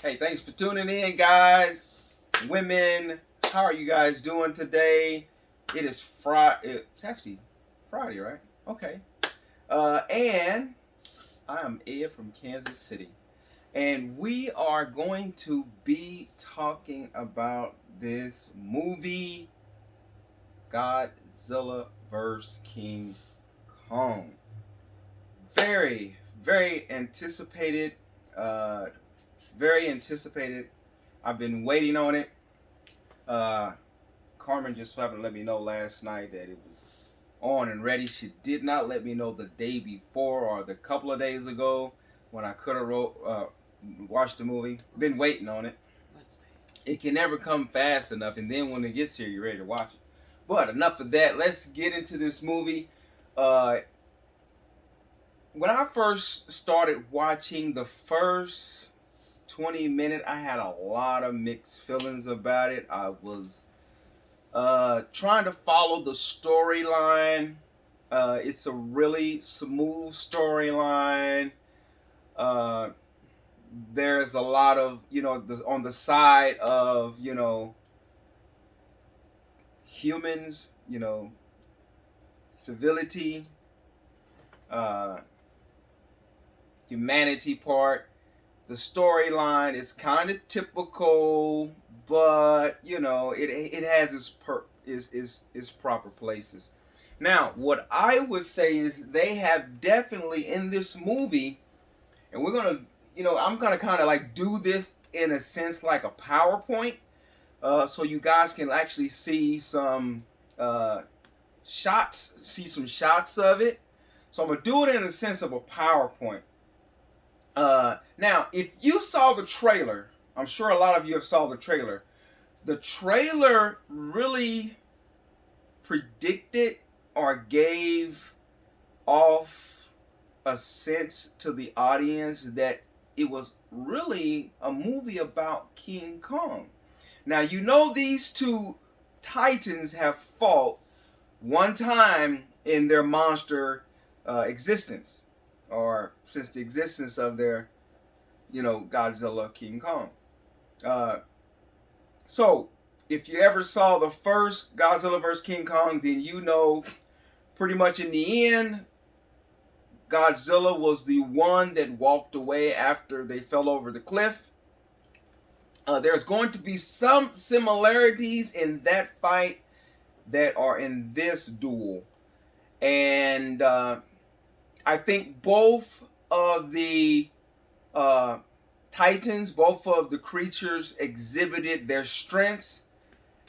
Hey, thanks for tuning in, guys. Women, how are you guys doing today? It is Friday. It's actually Friday, right? Okay. And I am Ed from Kansas City. And we are going to be talking about this movie, Godzilla vs. King Kong. Very, very anticipated. Uh, very anticipated. I've been waiting on it. Carmen just happened to let me know last night that it was on and ready. She did not let me know the day before or the couple of days ago when I could have watched the movie. Been waiting on it. It can never come fast enough, and then when it gets here, you're ready to watch it. But enough of that. Let's get into this movie. When I first started watching the first 20 minutes, I had a lot of mixed feelings about it. I was trying to follow the storyline. It's a really smooth storyline. There's a lot of, on the side of, humans, civility, humanity part. The storyline is kind of typical, but it has its proper places. Now, what I would say is they have definitely in this movie, and we're gonna, I'm gonna kind of like do this in a sense like a PowerPoint, so you guys can actually see some shots of it. So I'm gonna do it in a sense of a PowerPoint. Now, if you saw the trailer, I'm sure a lot of you have saw the trailer. The trailer really predicted or gave off a sense to the audience that it was really a movie about King Kong. Now, these two titans have fought one time in their monster existence, or since the existence of their, Godzilla, King Kong. So, if you ever saw the first Godzilla vs. King Kong, then pretty much in the end, Godzilla was the one that walked away after they fell over the cliff. There's going to be some similarities in that fight that are in this duel. And I think both of the titans, both of the creatures exhibited their strengths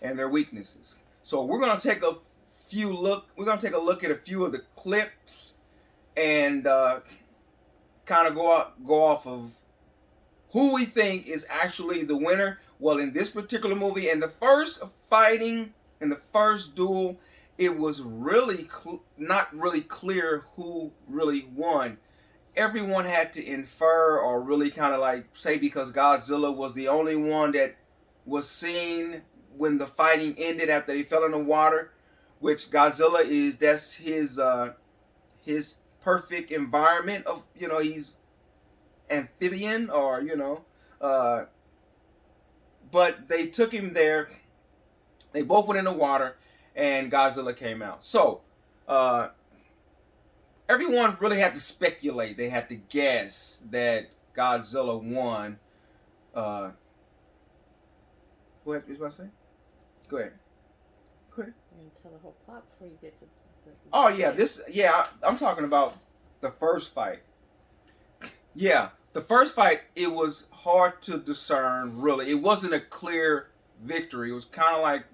and their weaknesses. So we're going to take a look at a few of the clips and kind of go off of who we think is actually the winner. Well, in this particular movie, in the first fighting, in the first duel, it was really not really clear who really won. Everyone had to infer or really kind of like say, because Godzilla was the only one that was seen when the fighting ended after he fell in the water, which Godzilla that's his perfect environment of, he's amphibian or, but they took him there. They both went in the water and Godzilla came out. So, everyone really had to speculate. They had to guess that Godzilla won. Go ahead, what I say? Go ahead. You're going to tell the whole plot before you get to Oh, yeah, I'm talking about the first fight. Yeah, the first fight, it was hard to discern, really. It wasn't a clear victory. It was kind of like,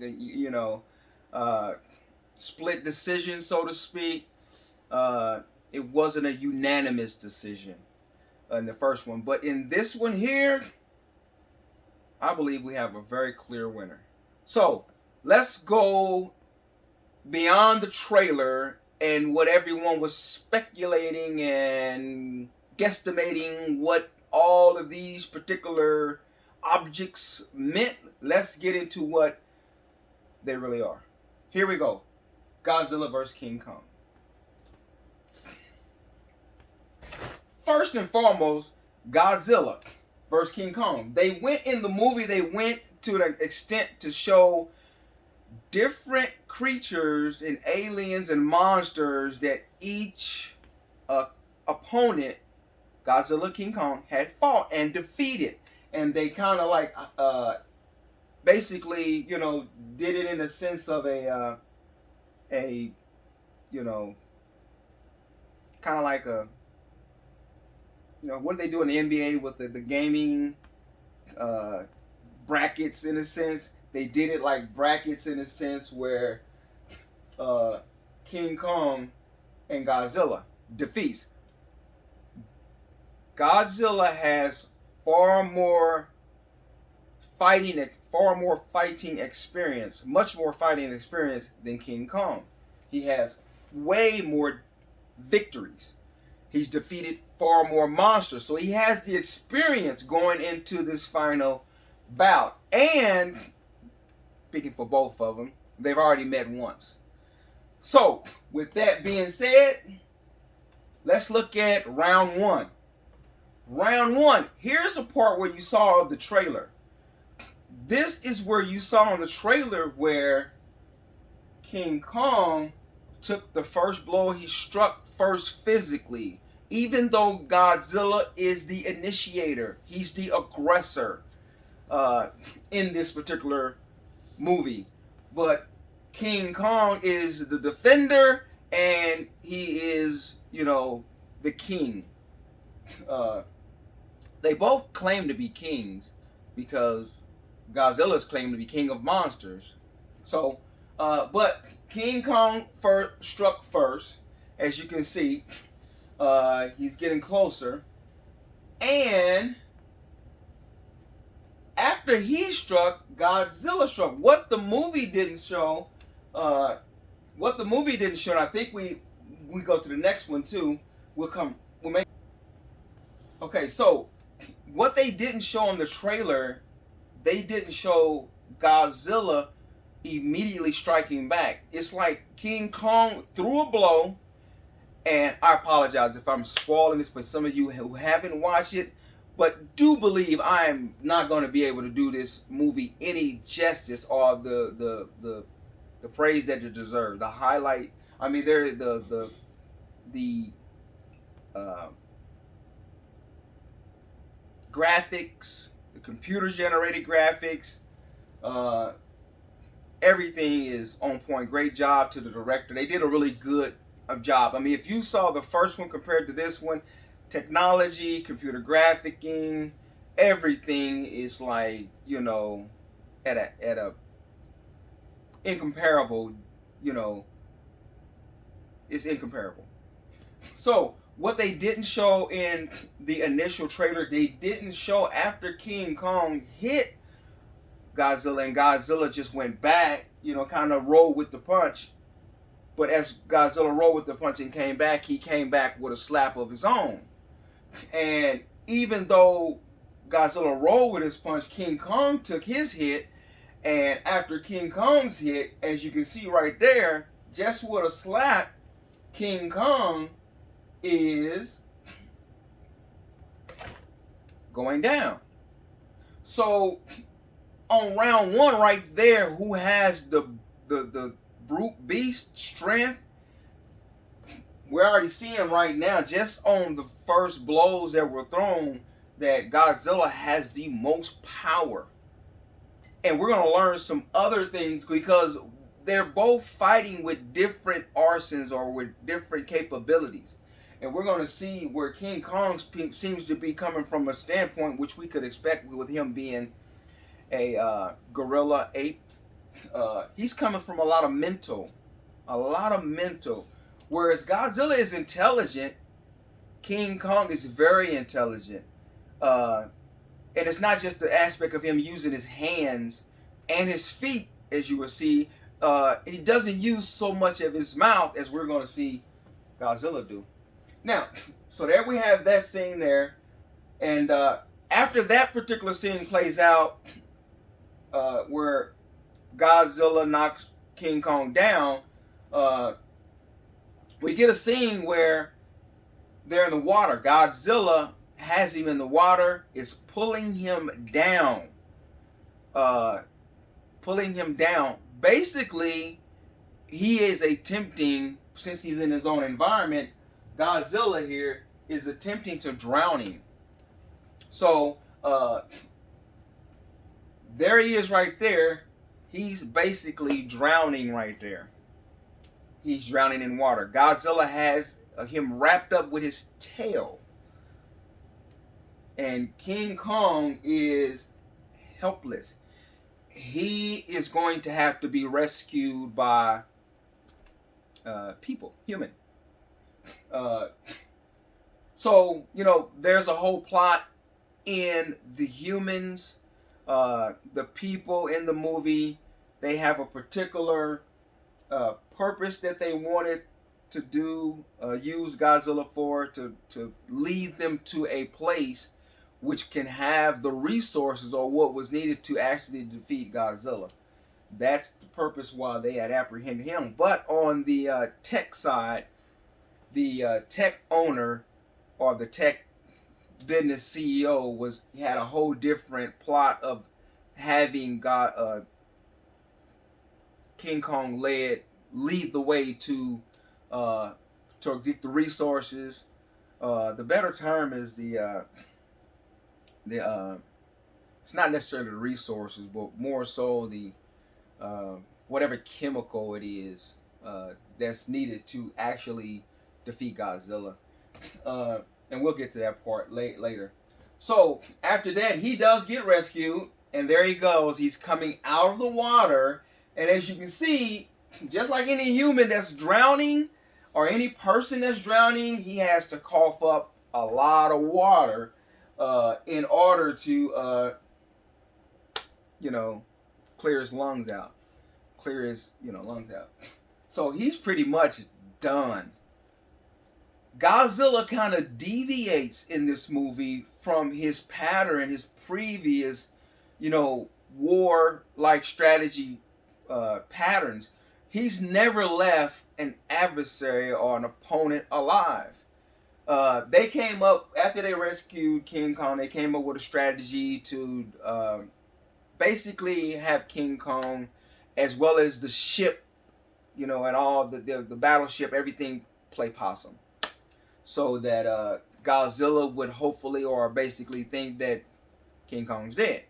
split decision, so to speak. It wasn't a unanimous decision in the first one. But in this one here, I believe we have a very clear winner. So, let's go beyond the trailer and what everyone was speculating and guesstimating what all of these particular objects meant. Let's get into what they really are. Here we go. Godzilla vs. King Kong. First and foremost, Godzilla versus King Kong. They went in the movie, they went to the extent to show different creatures and aliens and monsters that each opponent, Godzilla, King Kong, had fought and defeated. And they kind of like basically, you know, did it in a sense of a you know, kind of like a, you know, what do they do in the NBA with the gaming brackets in a sense? They did it like brackets in a sense where King Kong and Godzilla defeats. Godzilla has far more fighting experience, much more fighting experience than King Kong. He has way more victories. He's defeated far more monsters. So he has the experience going into this final bout. And speaking for both of them, they've already met once. So with that being said, let's look at round one. Round one, here's a part where you saw of the trailer. This is where you saw in the trailer where King Kong took the first blow. He struck first physically. Even though Godzilla is the initiator, he's the aggressor in this particular movie. But King Kong is the defender and he is, you know, the king. They both claim to be kings because Godzilla's claimed to be king of monsters. So, but King Kong struck first, as you can see. He's getting closer. And after he struck, Godzilla struck. What the movie didn't show, and I think we go to the next one too. We'll make. Okay, so what they didn't show in the trailer, they didn't show Godzilla immediately striking back. It's like King Kong threw a blow, and I apologize if I'm spoiling this for some of you who haven't watched it, but do believe I am not going to be able to do this movie any justice or the praise that it deserves. The highlight, I mean, the graphics, the computer generated graphics, everything is on point. Great job to the director. They did a really good job. I mean, if you saw the first one compared to this one, technology, computer graphicing, everything is like, you know, at a incomparable, you know, it's incomparable. So what they didn't show in the initial trailer, they didn't show after King Kong hit Godzilla and Godzilla just went back, you know, kind of rolled with the punch. But as Godzilla rolled with the punch and came back, he came back with a slap of his own. And even though Godzilla rolled with his punch, King Kong took his hit. And after King Kong's hit, as you can see right there, just with a slap, King Kong is going down. So on round one right there, who has the brute beast strength? We're already seeing right now, just on the first blows that were thrown, that Godzilla has the most power. And we're going to learn some other things because they're both fighting with different arsenals or with different capabilities. And we're going to see where King Kong seems to be coming from a standpoint which we could expect with him being a gorilla ape. He's coming from a lot of mental. Whereas Godzilla is intelligent, King Kong is very intelligent. And it's not just the aspect of him using his hands and his feet, as you will see. He doesn't use so much of his mouth as we're going to see Godzilla do. Now, so there we have that scene there. And after that particular scene plays out, where Godzilla knocks King Kong down, we get a scene where they're in the water. Godzilla has him in the water, is pulling him down. Pulling him down. Basically, he is attempting, since he's in his own environment, Godzilla here is attempting to drown him. So, there he is right there. He's basically drowning right there. He's drowning in water. Godzilla has him wrapped up with his tail. And King Kong is helpless. He is going to have to be rescued by people, human. So, there's a whole plot in the humans, the people in the movie. They have a particular purpose that they wanted to do, use Godzilla for, to lead them to a place which can have the resources or what was needed to actually defeat Godzilla. That's the purpose why they had apprehended him. But on the tech side, the tech owner or the tech business CEO had a whole different plot of having King Kong lead the way to get the resources. The better term is it's not necessarily the resources, but more so the whatever chemical it is that's needed to actually defeat Godzilla. And we'll get to that part later. So after that, he does get rescued, and there he goes. He's coming out of the water, and as you can see, just like any human that's drowning or any person that's drowning, he has to cough up a lot of water in order to clear his lungs out. So he's pretty much done. Godzilla kind of deviates in this movie from his pattern, his previous, war-like strategy patterns. He's never left an adversary or an opponent alive. They came up, after they rescued King Kong, they came up with a strategy to basically have King Kong, as well as the ship, and all the battleship, everything play possum. So that Godzilla would hopefully or basically think that King Kong's dead.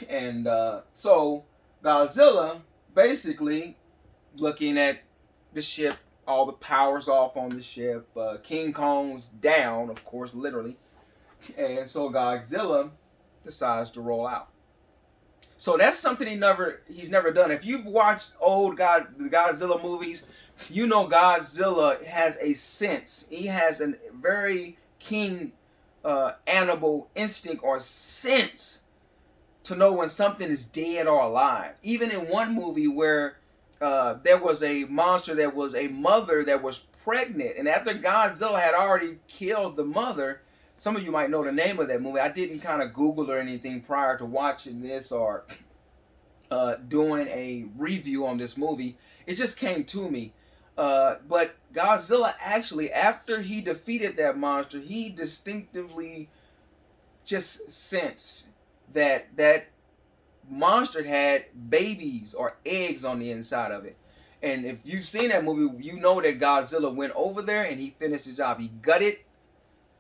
And so Godzilla basically looking at the ship, all the power's off on the ship. King Kong's down, of course, literally. And so Godzilla decides to roll out. So that's something he's never done. If you've watched the Godzilla movies, Godzilla has a sense. He has a very keen animal instinct or sense to know when something is dead or alive. Even in one movie where there was a monster that was a mother that was pregnant, and after Godzilla had already killed the mother, some of you might know the name of that movie. I didn't kind of Google or anything prior to watching this or doing a review on this movie. It just came to me. But Godzilla actually, after he defeated that monster, he distinctively just sensed that that monster had babies or eggs on the inside of it. And if you've seen that movie, you know that Godzilla went over there and he finished the job. He gutted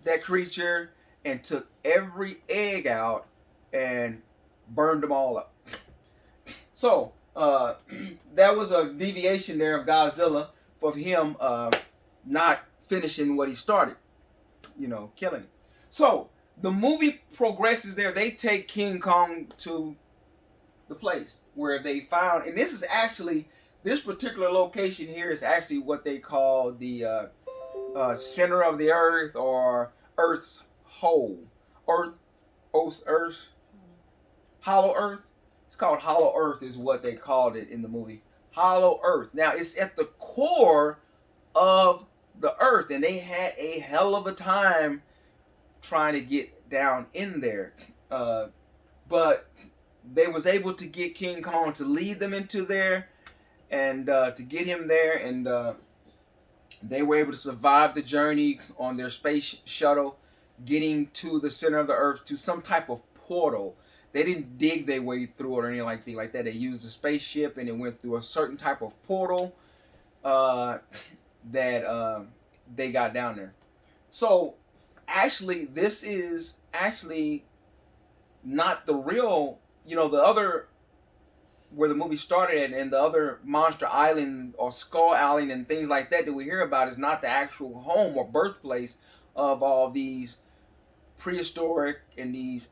that creature and took every egg out and burned them all up. So that was a deviation there of Godzilla for him not finishing what he started, killing him. So the movie progresses there. They take King Kong to the place where they found, and this particular location here is actually what they call the center of the earth, or Earth's hole. Earth, hollow earth. It's called Hollow Earth is what they called it in the movie. Hollow Earth. Now, it's at the core of the earth, and they had a hell of a time trying to get down in there. But they was able to get King Kong to lead them into there and to get him there, and they were able to survive the journey on their space shuttle getting to the center of the earth to some type of portal. They didn't dig their way through it or anything like that. They used a spaceship and it went through a certain type of portal that they got down there. So actually, this is actually not the real, the other where the movie started at, and the other Monster Island or Skull Island and things like that we hear about is not the actual home or birthplace of all these prehistoric and these,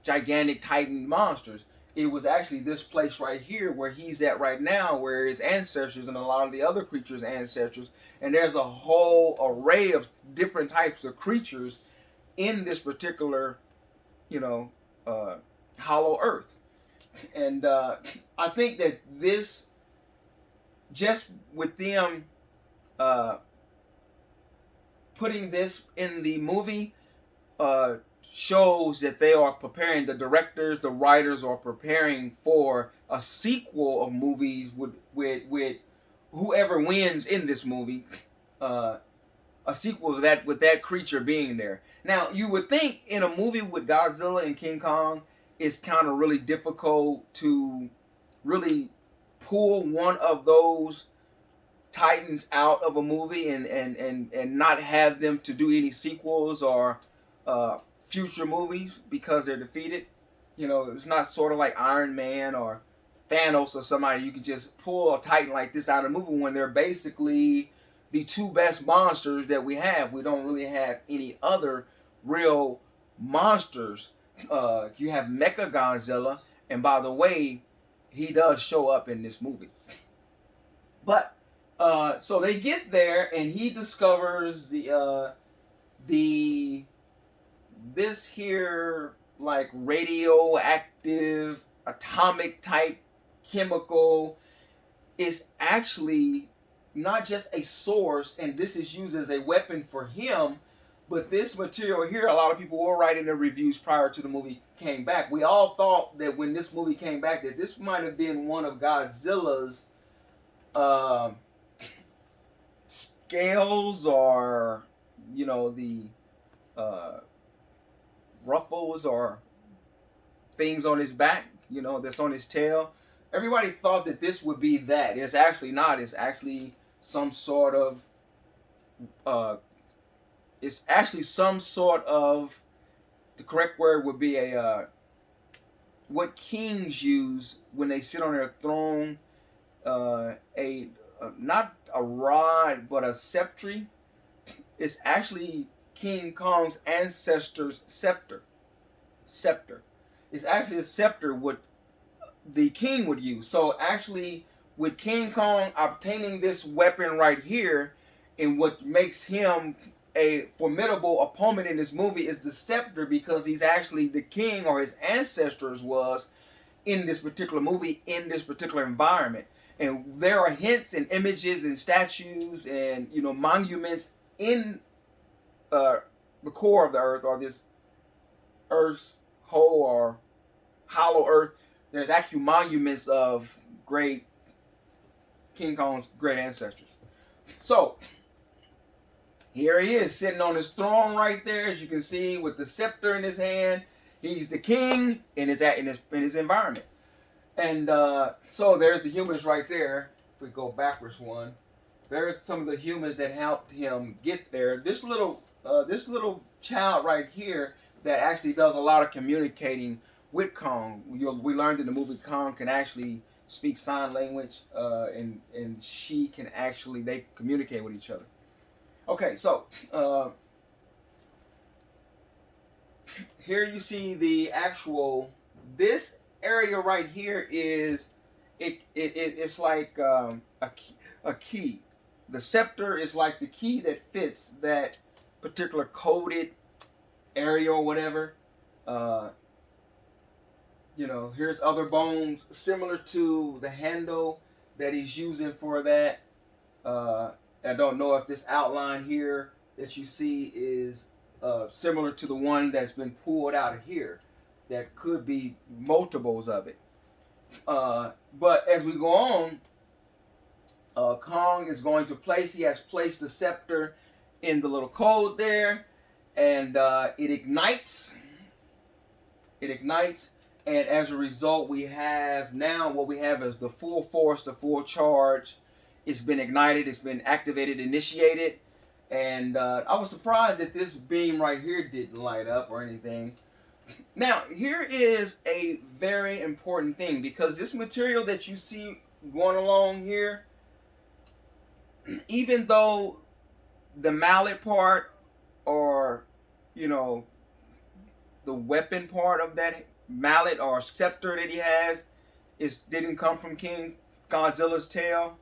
gigantic Titan monsters. It was actually this place right here where he's at right now, where his ancestors and a lot of the other creatures' ancestors, and there's a whole array of different types of creatures in this particular, hollow earth. And I think that this, just with them putting this in the movie, shows that they are preparing, the directors, the writers are preparing for a sequel of movies with whoever wins in this movie, a sequel of that with that creature being there. Now, you would think in a movie with Godzilla and King Kong, it's kind of really difficult to really pull one of those titans out of a movie and not have them to do any sequels or future movies because they're defeated. It's not sort of like Iron Man or Thanos or somebody. You can just pull a titan like this out of the movie when they're basically the two best monsters that we have. We don't really have any other real monsters. You have Mecha Godzilla, and by the way, he does show up in this movie. But so they get there, and he discovers this here like radioactive atomic type chemical is actually not just a source, and this is used as a weapon for him, but this material here, a lot of people were writing their reviews prior to the movie came back. We all thought that when this movie came back that this might have been one of Godzilla's scales, or the ruffles or things on his back, that's on his tail. Everybody thought that this would be that. It's actually not. It's actually some sort of the correct word would be what kings use when they sit on their throne, not a rod but a scepter. It's actually King Kong's ancestor's scepter. It's actually a scepter what the king would use. So actually, with King Kong obtaining this weapon right here, and what makes him a formidable opponent in this movie is the scepter, because he's actually the king, or his ancestors was, in this particular movie, in this particular environment. And there are hints and images and statues and monuments in the core of the earth, or this earth's whole or hollow earth. There's actually monuments of great King Kong's great ancestors. So here he is sitting on his throne right there, as you can see, with the scepter in his hand. He's the king in his environment. And so there's the humans right there. If we go backwards one, there's some of the humans that helped him get there. This little child right here that actually does a lot of communicating with Kong. We learned in the movie Kong can actually speak sign language, and she can actually, they communicate with each other. Okay, so here you see the actual, this area right here is it's like a key. The scepter is like the key that fits that particular coded area or whatever. Here's other bones similar to the handle that he's using for that. I don't know if this outline here that you see is similar to the one that's been pulled out of here. That could be multiples of it. But as we go on, Kong is going to place, he has placed the scepter in the little code there, and it ignites. It ignites, and as a result, we have now what we have is the full force, the full charge. It's been ignited, it's been activated, initiated, and I was surprised that this beam right here didn't light up or anything. Now, here is a very important thing, because this material that you see going along here, even though the mallet part, or the weapon part of that mallet or scepter that he has, didn't come from King Godzilla's tail.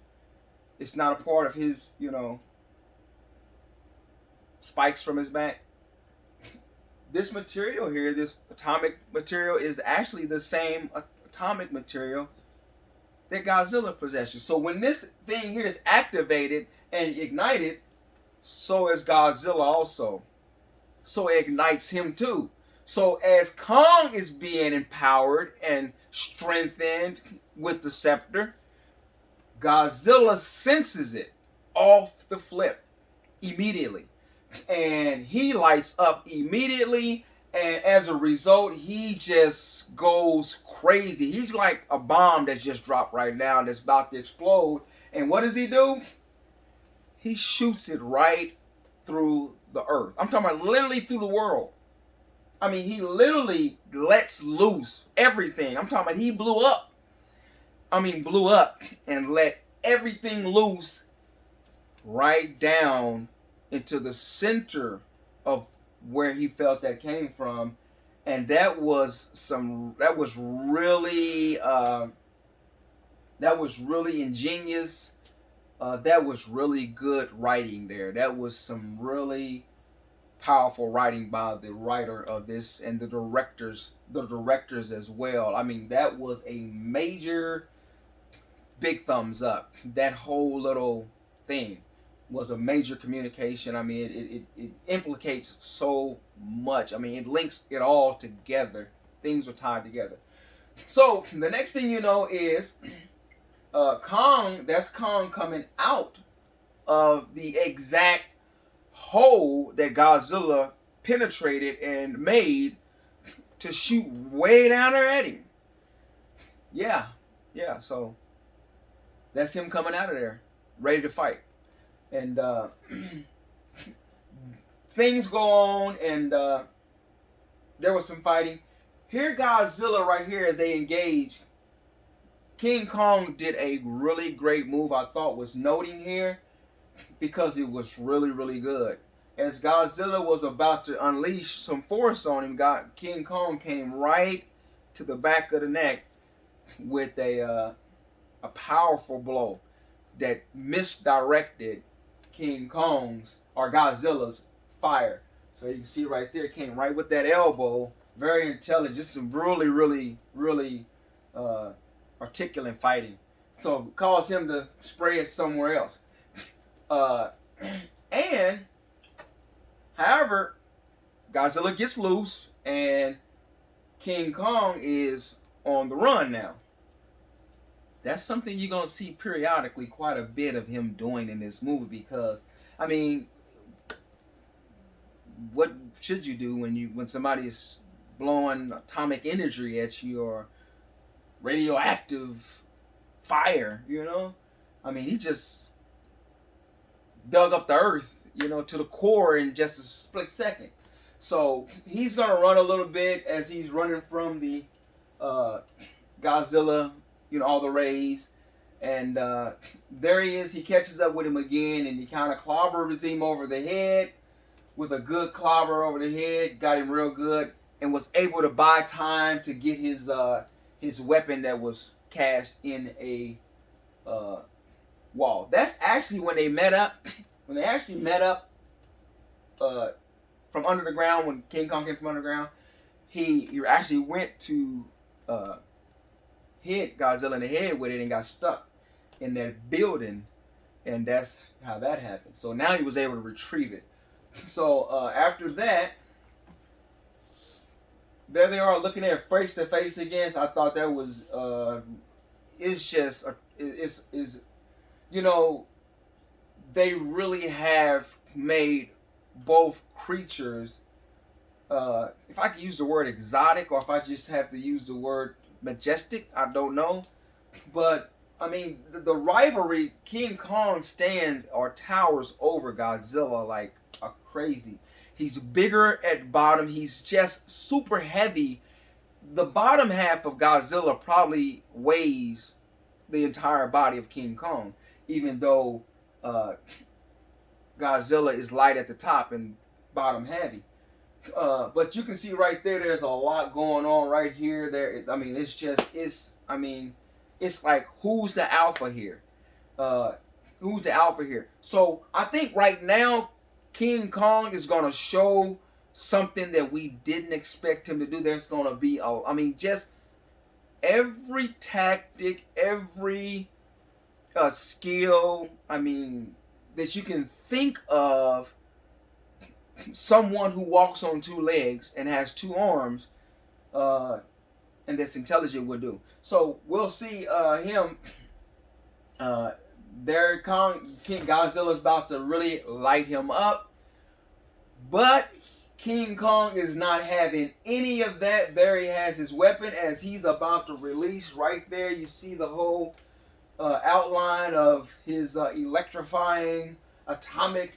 It's not a part of his, spikes from his back. This material here, this atomic material, is actually the same atomic material that Godzilla possesses. So when this thing here is activated and ignited, so is Godzilla also. So it ignites him too. So as Kong is being empowered and strengthened with the scepter, Godzilla senses it off the flip immediately. And he lights up immediately, and as a result, he just goes crazy. He's like a bomb that just dropped right now that's about to explode. And what does he do? He shoots it right through the earth. I'm talking about literally through the world. I mean, he literally lets loose everything. I'm talking about he blew up and let everything loose right down into the center of where he felt that came from. And that was really ingenious. That was really good writing there. That was some really powerful writing by the writer of this and the directors as well. I mean, that was a major big thumbs up. That whole little thing was a major communication. I mean, it implicates so much. I mean, it links it all together. Things are tied together. So the next thing you know is Kong. That's Kong coming out of the exact hole that Godzilla penetrated and made to shoot way down there at him. Yeah. So that's him coming out of there, ready to fight. And things go on, and there was some fighting. Here, Godzilla right here, as they engage, King Kong did a really great move I thought was noting here, because it was really, really good. As Godzilla was about to unleash some force on him, King Kong came right to the back of the neck with a powerful blow that misdirected King Kong's or Godzilla's fire. So you can see right there, it came right with that elbow. Very intelligent. Just some really, really, really articulate fighting. So it caused him to spray it somewhere else. And however, Godzilla gets loose and King Kong is on the run now. That's something you're gonna see periodically, quite a bit of him doing in this movie, because I mean, what should you do when somebody's blowing atomic energy at you or radioactive fire? I mean, he just dug up the earth, to the core in just a split second. So he's gonna run a little bit as he's running from the Godzilla, all the rays, and there he is. He catches up with him again, and he kind of clobbers him over the head with a good clobber over the head. Got him real good, and was able to buy time to get his weapon that was cast in a wall. That's actually when they met up. When they actually met up from under the ground, when King Kong came from underground, he actually went to hit Godzilla in the head with it and got stuck in that building, and that's how that happened. So now he was able to retrieve it. So after that, there they are looking at face to face again. So I thought that was they really have made both creatures, if I could use the word exotic or if I just have to use the word majestic, I don't know. But I mean, the rivalry, King Kong stands or towers over Godzilla like a crazy. He's bigger at bottom. He's just super heavy. The bottom half of Godzilla probably weighs the entire body of King Kong, even though Godzilla is light at the top and bottom heavy. But you can see right there, there's a lot going on right here. I mean, it's like, who's the alpha here? Who's the alpha here? So I think right now, King Kong is going to show something that we didn't expect him to do. There's going to be, just every tactic, every skill, that you can think of, someone who walks on two legs and has two arms, and that's intelligent would do. So we'll see him. King Godzilla's about to really light him up, but King Kong is not having any of that. There he has his weapon as he's about to release. Right there, you see the whole outline of his electrifying atomic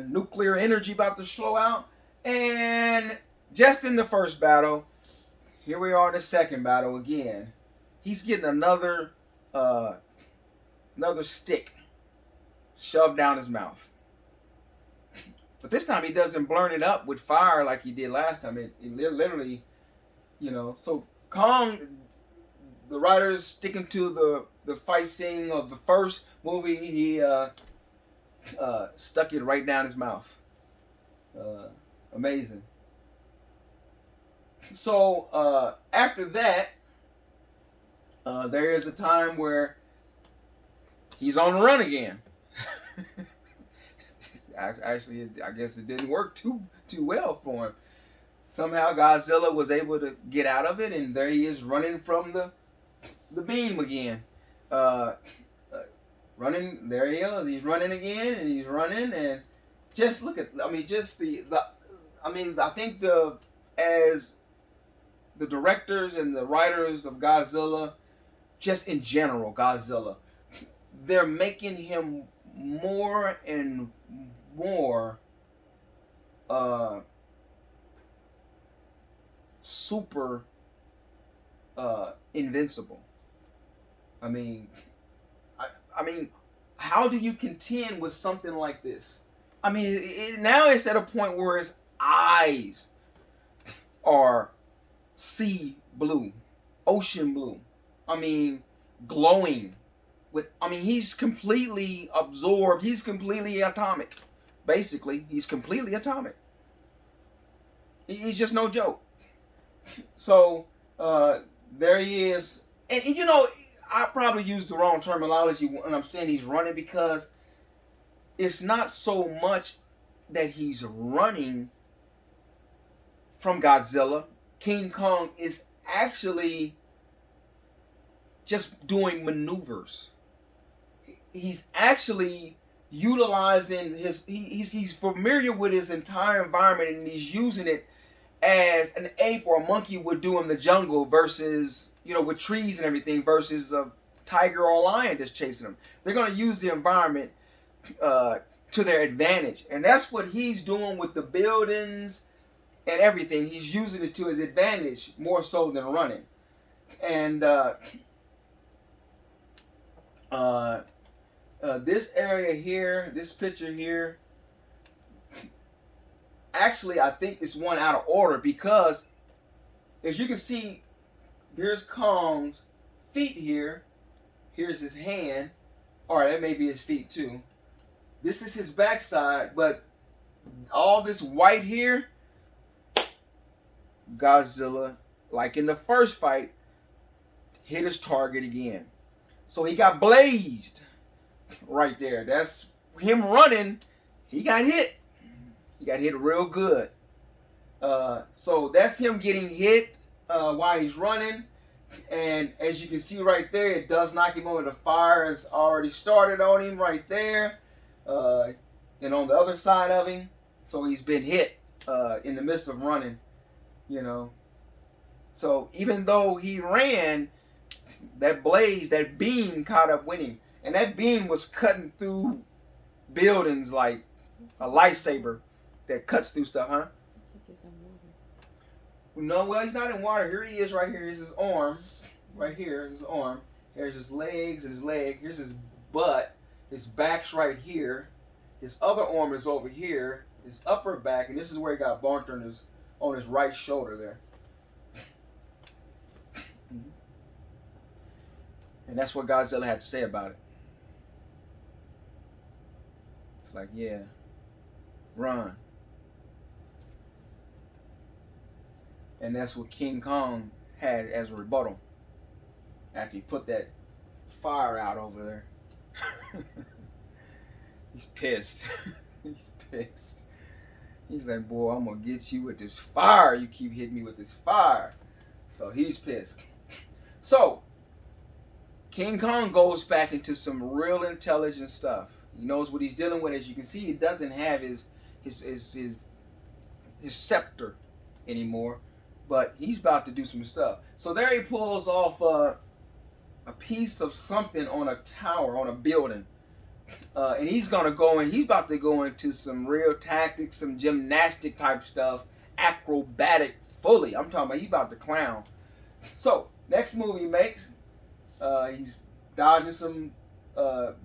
nuclear energy about to show out. And just in the first battle, here we are in the second battle again. He's getting another stick shoved down his mouth. But this time he doesn't burn it up with fire like he did last time. It literally, So Kong, the writers sticking to the fight scene of the first movie, he stuck it right down his mouth. Amazing. So after that, there is a time where he's on the run again. Actually, I guess it didn't work too well for him. Somehow Godzilla was able to get out of it, and there he is running from the beam again. Running, there he is. He's running again, and he's running, and just look at. I think as the directors and the writers of Godzilla, just in general, Godzilla, they're making him more and more super invincible. How do you contend with something like this? Now it's at a point where his eyes are sea blue, ocean blue. Glowing. He's completely absorbed. He's completely atomic. Basically, he's completely atomic. He's just no joke. So, there he is. And, I probably used the wrong terminology when I'm saying he's running, because it's not so much that he's running from Godzilla. King Kong is actually just doing maneuvers. He's actually utilizing he's familiar with his entire environment, and he's using it as an ape or a monkey would do in the jungle versus, with trees and everything, versus a tiger or a lion that's chasing them. They're going to use the environment to their advantage. And that's what he's doing with the buildings and everything. He's using it to his advantage more so than running. And this area here, this picture here, actually I think it's one out of order, because as you can see, there's Kong's feet here. Here's his hand. Alright, that may be his feet too. This is his backside, but all this white here, Godzilla, like in the first fight, hit his target again. So he got blazed right there. That's him running. He got hit. He got hit real good. So that's him getting hit while he's running. And as you can see right there, it does knock him over. The fire has already started on him right there. and on the other side of him, so he's been hit in the midst of running, you know. So even though he ran, that blaze, that beam caught up with him, and that beam was cutting through buildings like a lightsaber that cuts through stuff, huh? Looks like he's in water. No, well, he's not in water. Here he is right here. Here's his arm. Right here is his arm. Here's his legs and his leg. Here's his butt. His back's right here. His other arm is over here. His upper back, and this is where he got burnt on his right shoulder there. And that's what Godzilla had to say about it. It's like, yeah, run. And that's what King Kong had as a rebuttal after he put that fire out over there. He's pissed. He's pissed. He's like, boy, I'm going to get you with this fire. You keep hitting me with this fire. So he's pissed. So King Kong goes back into some real intelligent stuff. He knows what he's dealing with. As you can see, he doesn't have his scepter anymore. But he's about to do some stuff. So there he pulls off a piece of something on a tower, on a building. And he's going to go in. He's about to go into some real tactics, some gymnastic type stuff. Acrobatic fully. I'm talking about he's about to clown. So next move he makes. He's dodging some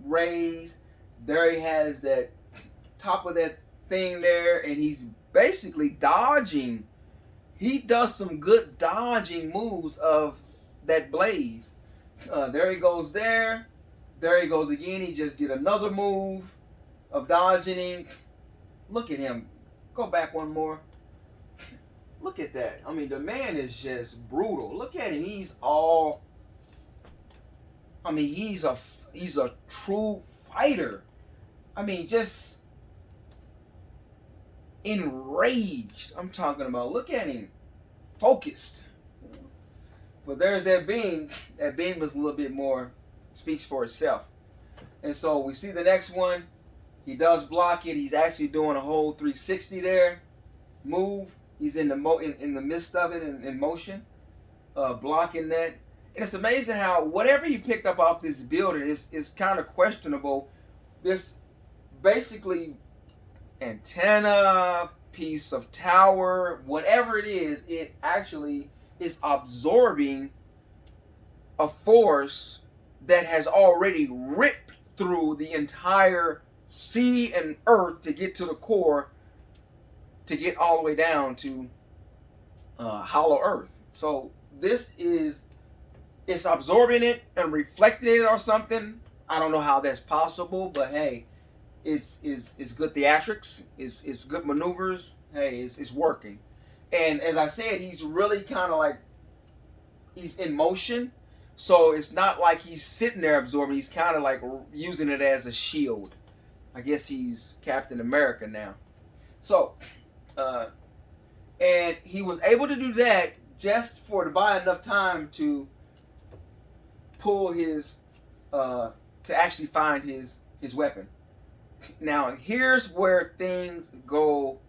rays. There he has that top of that thing there. And he's basically dodging. He does some good dodging moves of that blaze. There he goes there. There he goes again. He just did another move of dodging him. Look at him. Go back one more. Look at that. I mean, the man is just brutal. Look at him. He's all... I mean, he's a true fighter. I mean, just... enraged. I'm talking about, look at him, focused. But there's that beam. That beam is a little bit more, speaks for itself. And so we see the next one. He does block it. He's actually doing a whole 360 there. Move. He's in the in the midst of it, in motion, blocking that. And it's amazing how whatever you picked up off this building is kind of questionable. This basically antenna, piece of tower, whatever it is, it actually is absorbing a force that has already ripped through the entire sea and earth to get to the core, to get all the way down to hollow earth. So this is, it's absorbing it and reflecting it or something. I don't know how that's possible, but hey, it's good theatrics. It's good maneuvers. Hey, it's working. And as I said, he's really kind of like, he's in motion. So it's not like he's sitting there absorbing. He's kind of like using it as a shield. I guess he's Captain America now. So, and he was able to do that just to buy enough time to pull his, to actually find his weapon. Now, here's where things go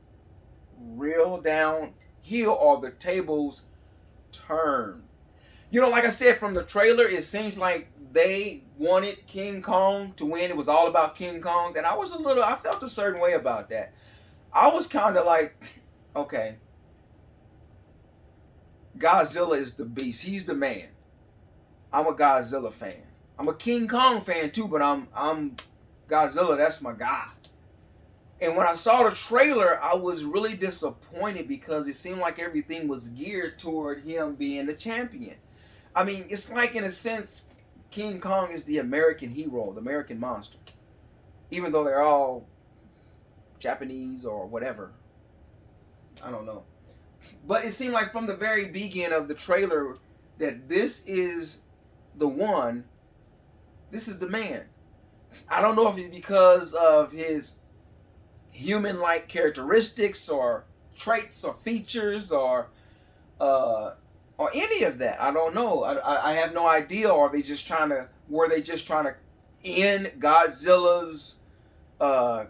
real downhill, or the tables turn. You know, like I said, from the trailer, it seems like they wanted King Kong to win. It was all about King Kong. And I felt a certain way about that. I was kind of like, okay, Godzilla is the beast. He's the man. I'm a Godzilla fan. I'm a King Kong fan too, but I'm Godzilla, that's my guy. And when I saw the trailer, I was really disappointed because it seemed like everything was geared toward him being the champion. I mean, it's like, in a sense, King Kong is the American hero, the American monster. Even though they're all Japanese or whatever. I don't know. But it seemed like from the very beginning of the trailer that this is the one, this is the man. I don't know if it's because of his human-like characteristics or traits or features or any of that. I don't know. I have no idea. Or were they just trying to end Godzilla's uh,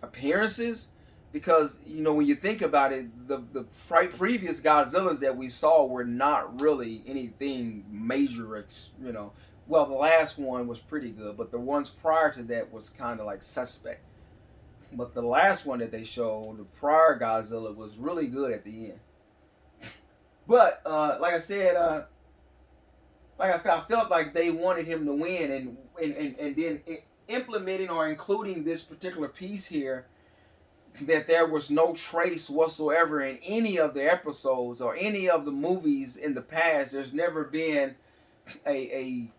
appearances, because you know when you think about it, the previous Godzillas that we saw were not really anything major. You know, well, the last one was pretty good, but the ones prior to that was kind of like suspect. But the last one that they showed, the prior Godzilla, was really good at the end. But like I said, I felt like they wanted him to win, and then implementing or including this particular piece here, that there was no trace whatsoever in any of the episodes or any of the movies in the past. There's never been a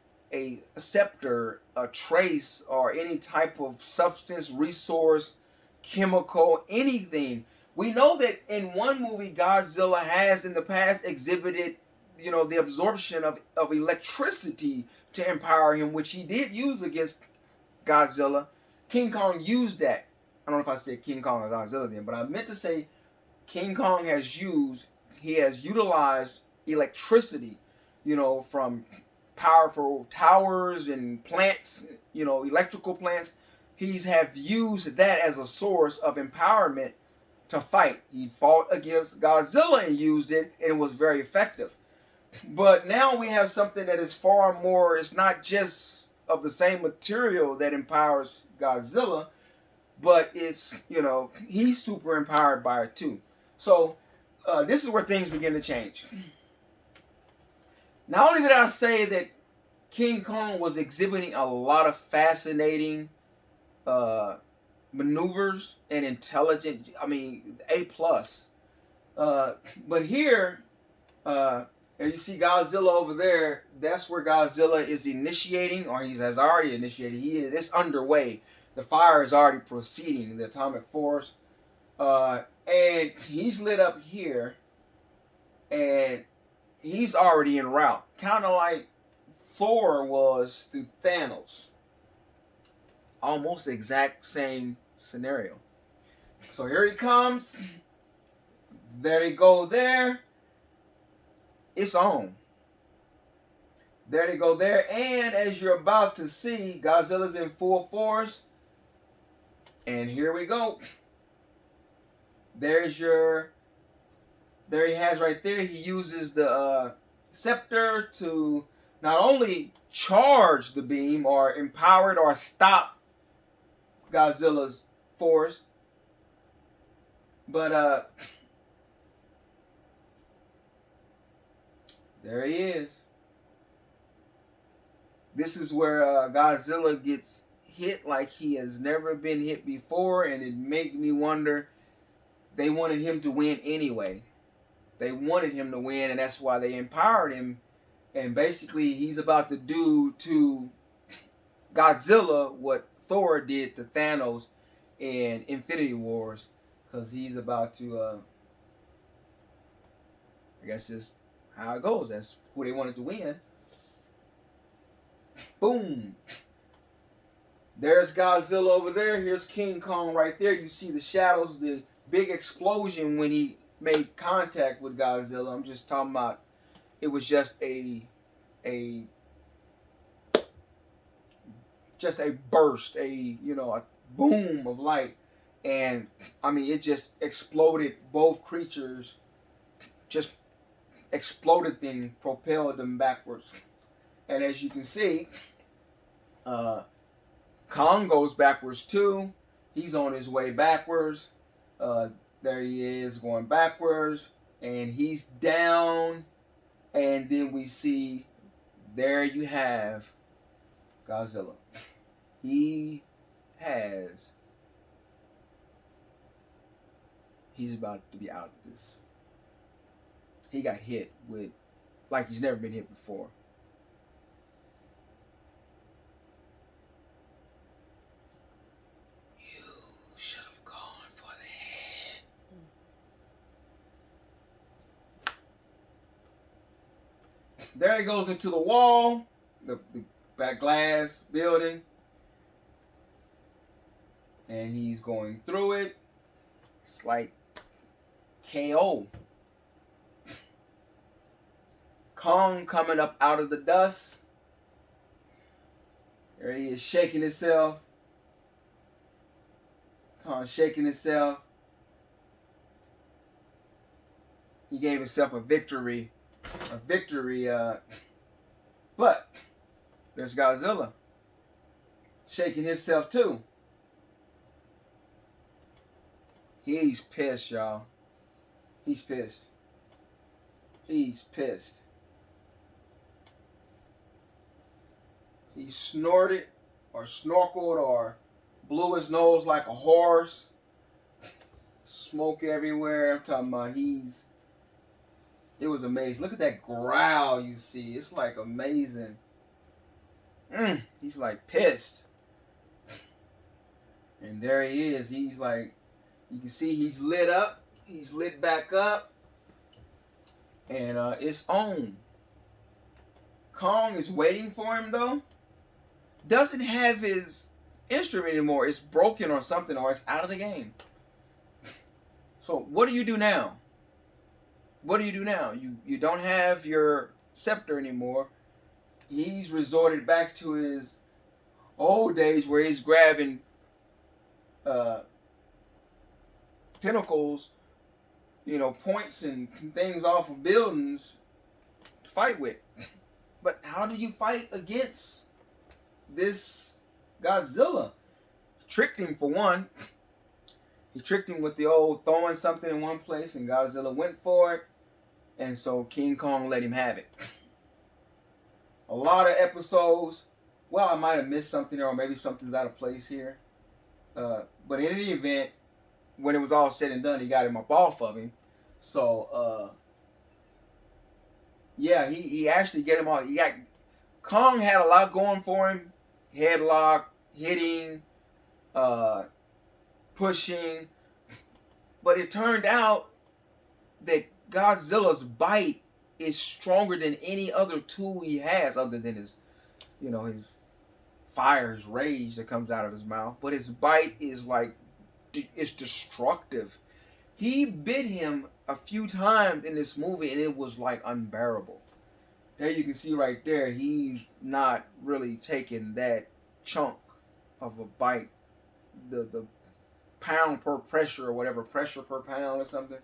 scepter, a trace, or any type of substance, resource, chemical, anything. We know that in one movie, Godzilla has in the past exhibited, you know, the absorption of electricity to empower him, which he did use against Godzilla. King Kong used that. I don't know if I said King Kong or Godzilla then, but I meant to say King Kong has utilized electricity, you know, from powerful towers and plants, you know, electrical plants. He's have used that as a source of empowerment to fight. He fought against Godzilla and used it, and it was very effective. But now we have something that is far more, it's not just of the same material that empowers Godzilla, but it's, you know, he's super empowered by it too. So this is where things begin to change. Not only did I say that King Kong was exhibiting a lot of fascinating maneuvers and intelligent, I mean, A+. But here, and you see Godzilla over there, that's where Godzilla is initiating, or he has already initiated. It's underway. The fire is already proceeding, the atomic force. And he's lit up here, and he's already en route. Kind of like Thor was through Thanos. Almost the exact same scenario. So here he comes. There they go there. It's on. There they go there. And as you're about to see, Godzilla's in full force. And here we go. There he has right there. He uses the scepter to not only charge the beam or empower it or stop Godzilla's force, but there he is. This is where Godzilla gets hit like he has never been hit before, and it made me wonder, they wanted him to win anyway. They wanted him to win, and that's why they empowered him. And basically, he's about to do to Godzilla what Thor did to Thanos in Infinity Wars, because he's about to, I guess it's how it goes. That's who they wanted to win. Boom. There's Godzilla over there. Here's King Kong right there. You see the shadows, the big explosion when he made contact with Godzilla. I'm just talking about, it was just a burst, a boom of light. And I mean, it just exploded both creatures, just exploded them, propelled them backwards. And as you can see, Kong goes backwards too. He's on his way backwards. There he is going backwards, and he's down. And then we see, there you have Godzilla. He's about to be out of this. He got hit with, like he's never been hit before. You should have gone for the head. There he goes into the wall, the back glass building. And he's going through it. It's like KO. Kong coming up out of the dust. There he is shaking himself. Shaking himself. He gave himself a victory. But there's Godzilla shaking himself too. He's pissed, y'all. He's pissed. He's pissed. He snorted or snorkeled or blew his nose like a horse. Smoke everywhere. I'm talking about it was amazing. Look at that growl you see. It's like amazing. He's like pissed. And there he is. He's like, you can see he's lit up. He's lit back up. And it's on. Kong is waiting for him though. Doesn't have his instrument anymore. It's broken or something, or it's out of the game. So what do you do now? What do you do now? You don't have your scepter anymore. He's resorted back to his old days where he's grabbing pinnacles, points and things off of buildings to fight with. But how do you fight against this Godzilla? Tricked him for one. He tricked him with the old throwing something in one place, and Godzilla went for it, and so King Kong let him have it. A lot of episodes. Well, I might have missed something, or maybe something's out of place here. But in any event, when it was all said and done, he got him up off of him. So, yeah, he actually get him off. Kong had a lot going for him. Headlock, hitting, pushing. But it turned out that Godzilla's bite is stronger than any other tool he has, other than his fire, his rage that comes out of his mouth. But his bite is it's destructive. He bit him a few times in this movie, and it was like unbearable. There you can see right there, he's not really taking that chunk of a bite. The pound per pressure or whatever, pressure per pound or something.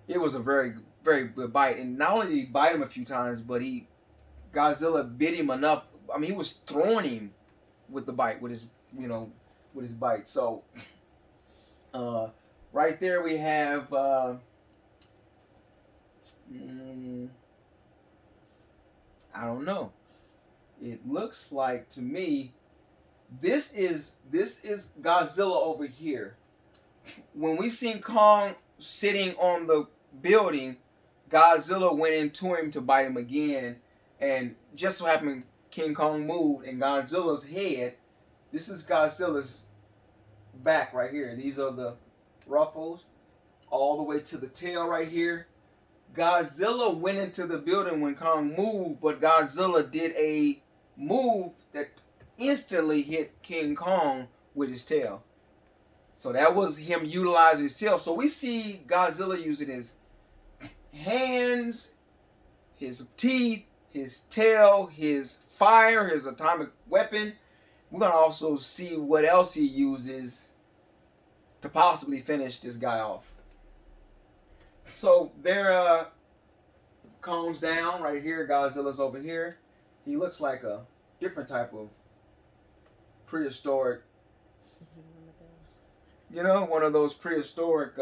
It was a very, very good bite. And not only did he bite him a few times, but Godzilla bit him enough. I mean, he was throwing him with the bite, with his bite. So, right there we have, I don't know. It looks like to me, this is Godzilla over here. When we seen Kong sitting on the building, Godzilla went into him to bite him again, and just so happened King Kong moved, and Godzilla's head. This is Godzilla's back right here. These are the ruffles all the way to the tail right here. Godzilla went into the building when Kong moved, but Godzilla did a move that instantly hit King Kong with his tail. So that was him utilizing his tail. So we see Godzilla using his hands, his teeth, his tail, his fire, his atomic weapon. We're going to also see what else he uses to possibly finish this guy off. So there, Kong's down right here. Godzilla's over here. He looks like a different type of prehistoric, one of those prehistoric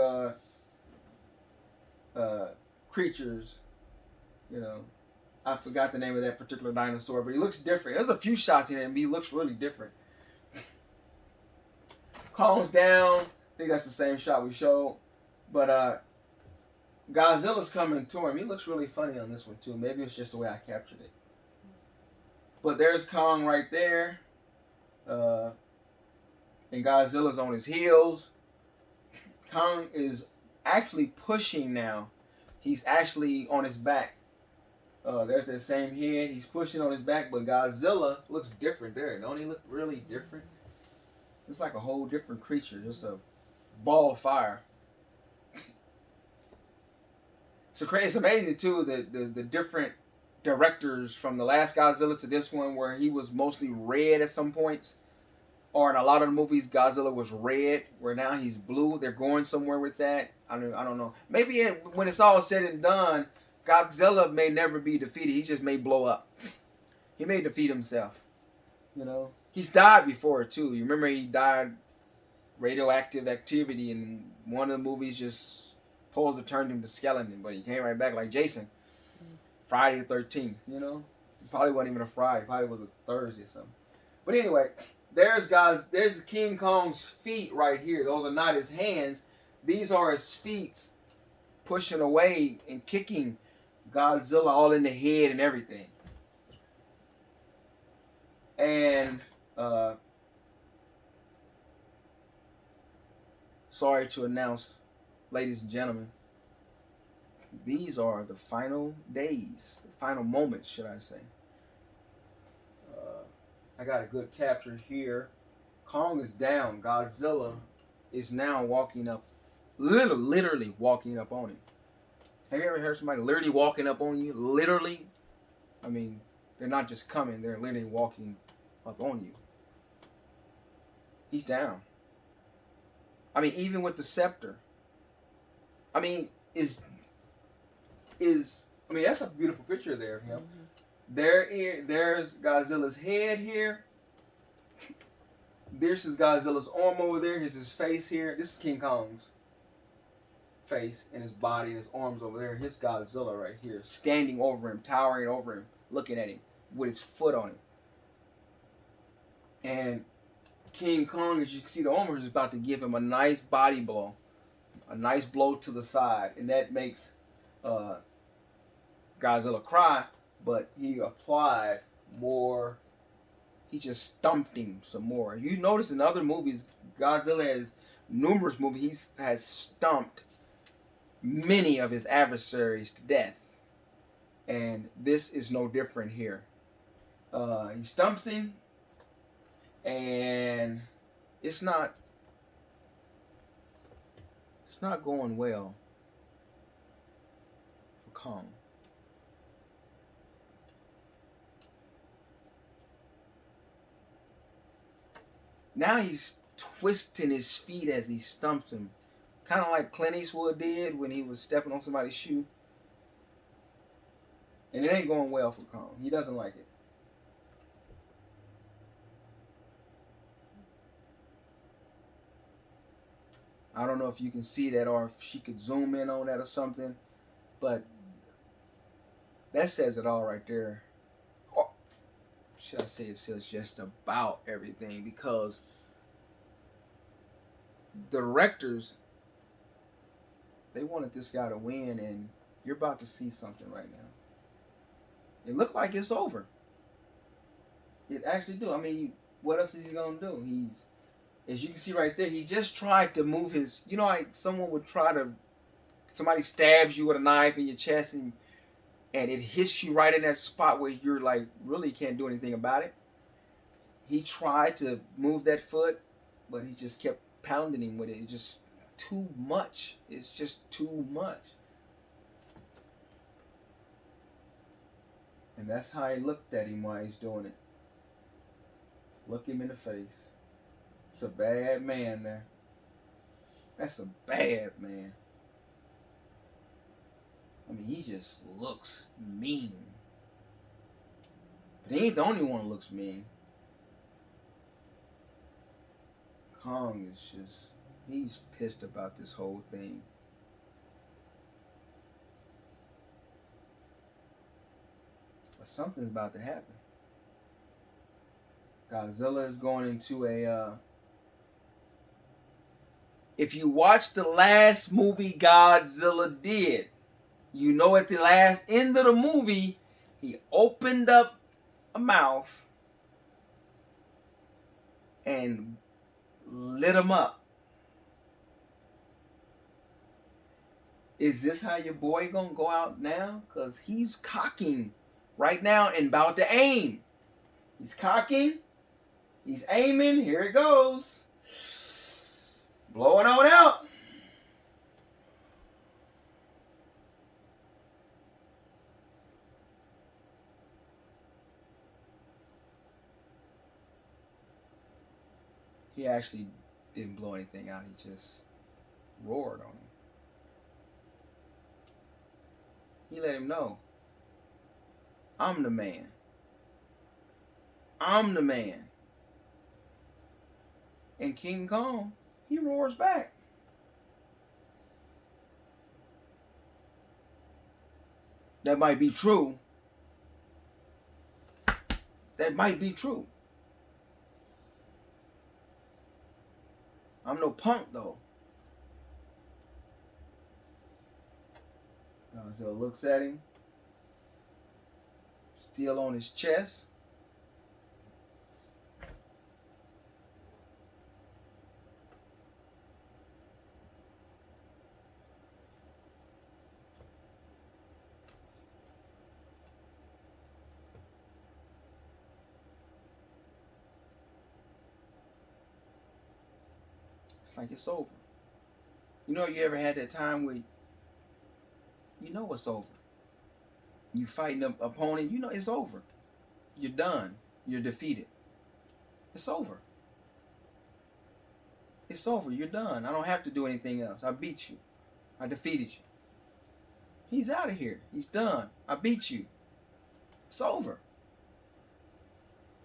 creatures. I forgot the name of that particular dinosaur, but he looks different. There's a few shots in him, but he looks really different. Kong's down. I think that's the same shot we showed. But Godzilla's coming to him. He looks really funny on this one, too. Maybe it's just the way I captured it. But there's Kong right there. And Godzilla's on his heels. Kong is actually pushing now. He's actually on his back. There's that same head. He's pushing on his back, but Godzilla looks different there. Don't he look really different? It's like a whole different creature. Just a ball of fire. It's amazing too, the different directors from the last Godzilla to this one, where he was mostly red at some points, or in a lot of the movies, Godzilla was red, where now he's blue. They're going somewhere with that. I don't know. Maybe when it's all said and done, Godzilla may never be defeated. He just may blow up. He may defeat himself. You know, he's died before too. You remember he died radioactive activity, and one of the movies just pulls to turn him to skeleton, but he came right back like Jason. Friday the 13th. You know, it probably wasn't even a Friday. It probably was a Thursday or something. But anyway. There's King Kong's feet right here. Those are not his hands. These are his feet pushing away and kicking Godzilla all in the head and everything. And sorry to announce, ladies and gentlemen, these are the final days, the final moments, should I say. I got a good capture here. Kong is down. Godzilla is now walking up, literally walking up on him. Have you ever heard somebody literally walking up on you? Literally? I mean, they're not just coming, they're literally walking up on you. He's down. I mean, even with the scepter. I mean, that's a beautiful picture there of him. Mm-hmm. There's Godzilla's head here. This is Godzilla's arm over there. Here's his face here. This is King Kong's face and his body and his arms over there. Here's Godzilla right here, standing over him, towering over him, looking at him with his foot on him. And King Kong, as you can see, the armor is about to give him a nice body blow, a nice blow to the side, and that makes Godzilla cry. But he applied more. He just stumped him some more. You notice in other movies, Godzilla has numerous movies. He has stumped many of his adversaries to death. And this is no different here. He stumps him. And it's not going well for Kong. Now he's twisting his feet as he stumps him. Kind of like Clint Eastwood did when he was stepping on somebody's shoe. And it ain't going well for Kong. He doesn't like it. I don't know if you can see that or if she could zoom in on that or something. But that says it all right there. Should I say it says just about everything, because the directors, they wanted this guy to win, and you're about to see something right now. It looked like it's over. It actually do. I mean, what else is he gonna do? He's, as you can see right there, he just tried to move his, you know, like somebody stabs you with a knife in your chest and it hits you right in that spot where you're like, really can't do anything about it. He tried to move that foot, but he just kept pounding him with it. It's just too much. It's just too much. And that's how he looked at him while he's doing it. Look him in the face. It's a bad man there. That's a bad man. I mean, he just looks mean. But he ain't the only one who looks mean. Kong is just, he's pissed about this whole thing. But something's about to happen. Godzilla is going into a... If you watch the last movie Godzilla did, you know at the last end of the movie, he opened up a mouth and lit him up. Is this how your boy gonna go out now? Because he's cocking right now and about to aim. He's cocking. He's aiming. Here it goes. Blowing on out. he actually didn't blow anything out. He just roared on him. He let him know, I'm the man. I'm the man. And King Kong, he roars back. That might be true. That might be true. I'm no punk though. Godzilla looks at him. Still on his chest. It's like it's over. You know, you ever had that time where you know it's over? You fighting an opponent, you know it's over. You're done. You're defeated. It's over. It's over. You're done. I don't have to do anything else. I beat you. I defeated you. He's out of here. He's done. I beat you. It's over.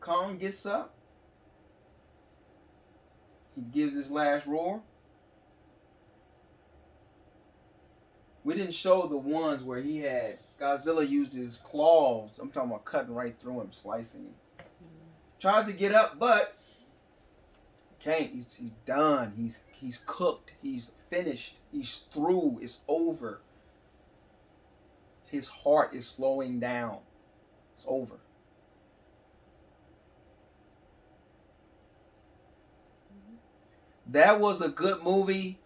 Kong gets up. He gives his last roar. We didn't show the ones where he had Godzilla used his claws. I'm talking about cutting right through him, slicing him. Tries to get up, but can't. He's done. He's cooked. He's finished. He's through. It's over. His heart is slowing down. It's over. That was a good movie.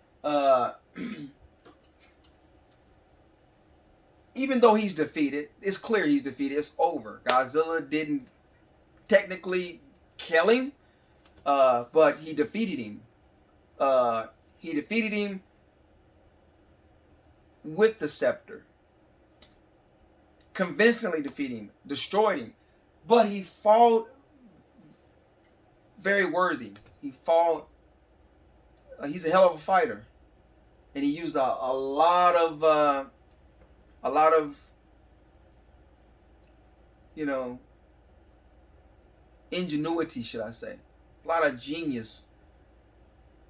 Even though he's defeated, it's clear he's defeated. It's over. Godzilla didn't technically kill him, but he defeated him. He defeated him with the scepter. Convincingly defeated him. Destroyed him. But he fought very worthy. He fought. He's a hell of a fighter, and he used a lot of ingenuity, should I say, a lot of genius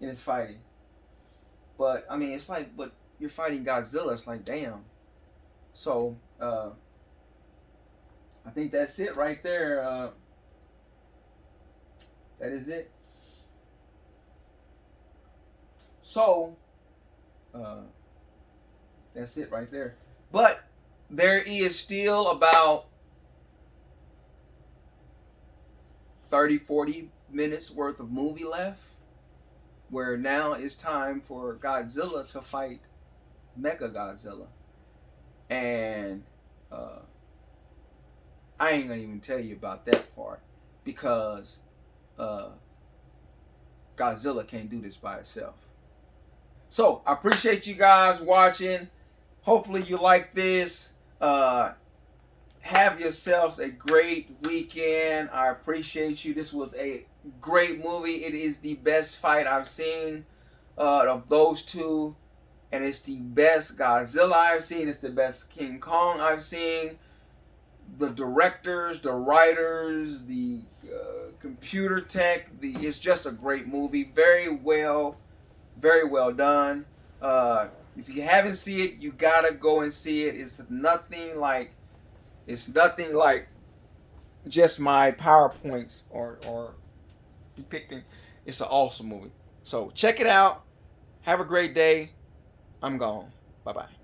in his fighting. But I mean, it's like, but you're fighting Godzilla. It's like, damn. So I think that's it right there. That is it. So, that's it right there. But there is still about 30, 40 minutes worth of movie left, where now it's time for Godzilla to fight Mechagodzilla. And I ain't gonna even tell you about that part, because Godzilla can't do this by itself. So, I appreciate you guys watching. Hopefully you like this. Have yourselves a great weekend. I appreciate you. This was a great movie. It is the best fight I've seen of those two. And it's the best Godzilla I've seen. It's the best King Kong I've seen. The directors, the writers, the computer tech. It's just a great movie. Very well done. If you haven't seen it, you gotta go and see it. It's nothing like just my PowerPoints or depicting. It's an awesome movie. So check it out. Have a great day. I'm gone. Bye bye.